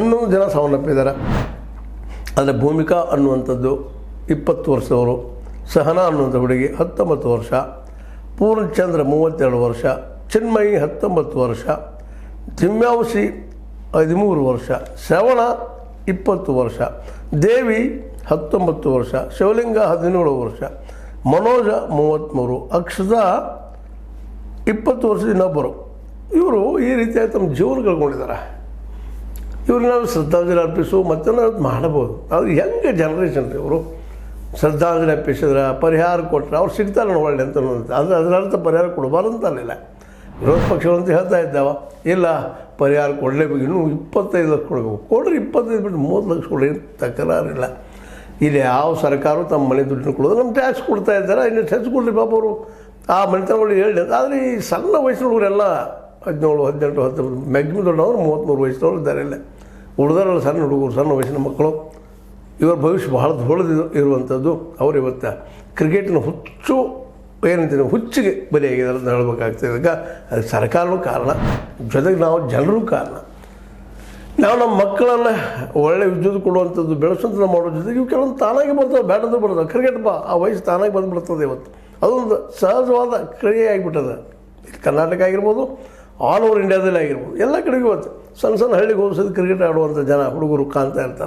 11 ಜನ ಸಾವನ್ನಪ್ಪಿದ್ದಾರೆ. ಆದರೆ ಭೂಮಿಕಾ ಅನ್ನುವಂಥದ್ದು 20 ವರ್ಷದವರು, ಸಹನಾ ಅನ್ನುವಂಥ ಹುಡುಗಿ 19 ವರ್ಷ, ಪೂರ್ಣಚಂದ್ರ 32 ವರ್ಷ, ಚಿನ್ಮಯಿ 19 ವರ್ಷ, ದಿವ್ಯಾಂಶಿ 13 ವರ್ಷ, ಶ್ರವಣ 20 ವರ್ಷ, ದೇವಿ 19 ವರ್ಷ, ಶಿವಲಿಂಗ 17 ವರ್ಷ, ಮನೋಜ 33, ಅಕ್ಷತಾ 20 ವರ್ಷದ ಇನ್ನೊಬ್ಬರು. ಇವರು ಈ ರೀತಿಯಾಗಿ ತಮ್ಮ ಜೀವನ ಕಳ್ಕೊಂಡಿದ್ದಾರೆ. ಇವ್ರಿಗೆ ನಾವು ಶ್ರದ್ಧಾಂಜಲಿ ಅರ್ಪಿಸು ಮತ್ತೇನಾದ್ರು ಮಾಡಬಹುದು. ಅದು ಹೆಂಗೆ ಜನ್ರೇಷನ್ ರೀ ಇವರು. ಶ್ರದ್ಧಾಂಜಲಿ ಅರ್ಪಿಸಿದ್ರೆ ಪರಿಹಾರ ಕೊಟ್ಟರೆ ಅವ್ರು ಸಿಗ್ತಾರೆ ಒಳ್ಳೆ ಅಂತ ಆದರೆ ಅದರ ಅರ್ಥ ಪರಿಹಾರ ಕೊಡಬಾರ್ದು ಅಂತಲ್ಲ. ವಿರೋಧ ಪಕ್ಷಗಳಂತ ಹೇಳ್ತಾ ಇದ್ದಾವ, ಇಲ್ಲ ಪರಿಹಾರ ಕೊಡಲೇಬೇಕು, ಇನ್ನೂ 25 ಲಕ್ಷ ಕೊಡಬೇಕು. ಕೊಡ್ರಿ 25 ಬಿಟ್ಟು 30 ಲಕ್ಷ ಕೊಡಿ, ತಕರಾರಿಲ್ಲ. ಇಲ್ಲಿ ಯಾವ ಸರ್ಕಾರ ತಮ್ಮ ಮನೆ ದುಡ್ಡನ್ನು ಕೊಡೋದು, ನಮ್ಮ ಟ್ಯಾಕ್ಸ್ ಕೊಡ್ತಾ ಇದ್ದಾರೆ, ಇನ್ನು ಹೆಚ್ಚು ಕೊಡ್ರಿ ಪಾಪ ಅವರು ಆ ಮನೆತನಗಳು ಹೇಳಿ. ಆದರೆ ಈ ಸಣ್ಣ ವಯಸ್ಸಿನವ್ರೆಲ್ಲ 17, 18, 19 ಮ್ಯಾಕ್ಸಿಮಮ್ ದೊಡ್ಡವರು 33 ವಯಸ್ಸಿನವ್ರು ಇದ್ದಾರೆ. ಇಲ್ಲ ಉಳಿದಾರಲ್ಲ ಸಣ್ಣ ಹುಡುಗರು, ಸಣ್ಣ ವಯಸ್ಸಿನ ಮಕ್ಕಳು. ಇವರ ಭವಿಷ್ಯ ಬಹಳ ದೊಡ್ಡದು ಇರುವಂಥದ್ದು. ಅವರು ಇವತ್ತು ಕ್ರಿಕೆಟಿನ ಹುಚ್ಚು ಏನಂತೀವಿ ಹುಚ್ಚಿಗೆ ಬಲಿಯಾಗಿದ್ದಾರೆ ಅಂತ ಹೇಳಬೇಕಾಗ್ತದೆ. ಈಗ ಅದಕ್ಕೆ ಸರ್ಕಾರನೂ ಕಾರಣ, ಜೊತೆಗೆ ನಾವು ಜನರೂ ಕಾರಣ. ನಾವು ನಮ್ಮ ಮಕ್ಕಳೆಲ್ಲ ಒಳ್ಳೆ ವಿದ್ಯುತ್ ಕೊಡುವಂಥದ್ದು ಬೆಳೆಸುವಂಥದ್ದು ಮಾಡೋ ಜೊತೆಗೆ ಇವು ಕೆಲವೊಂದು ತಾನಾಗಿ ಬರ್ತವೆ, ಬ್ಯಾಟಂದು ಬರ್ತವೆ. ಕ್ರಿಕೆಟ್ ಆ ವಯಸ್ಸು ತಾನಾಗಿ ಬಂದುಬಿಡ್ತದೆ. ಇವತ್ತು ಅದೊಂದು ಸಹಜವಾದ ಕ್ರಿಯೆ ಆಗಿಬಿಟ್ಟದೆ. ಕರ್ನಾಟಕ ಆಗಿರ್ಬೋದು, ಆಲ್ ಓವರ್ ಇಂಡಿಯಾದಲ್ಲಿ ಆಗಿರ್ಬೋದು, ಎಲ್ಲ ಕಡೆಗೂ ಇವತ್ತು ಸಣ್ಣ ಸಣ್ಣ ಹಳ್ಳಿಗೆ ಹೋಲಿಸಿದ ಕ್ರಿಕೆಟ್ ಆಡುವಂಥ ಜನ ಹುಡುಗರು ಕಾಣ್ತಾ ಇರ್ತಾರೆ.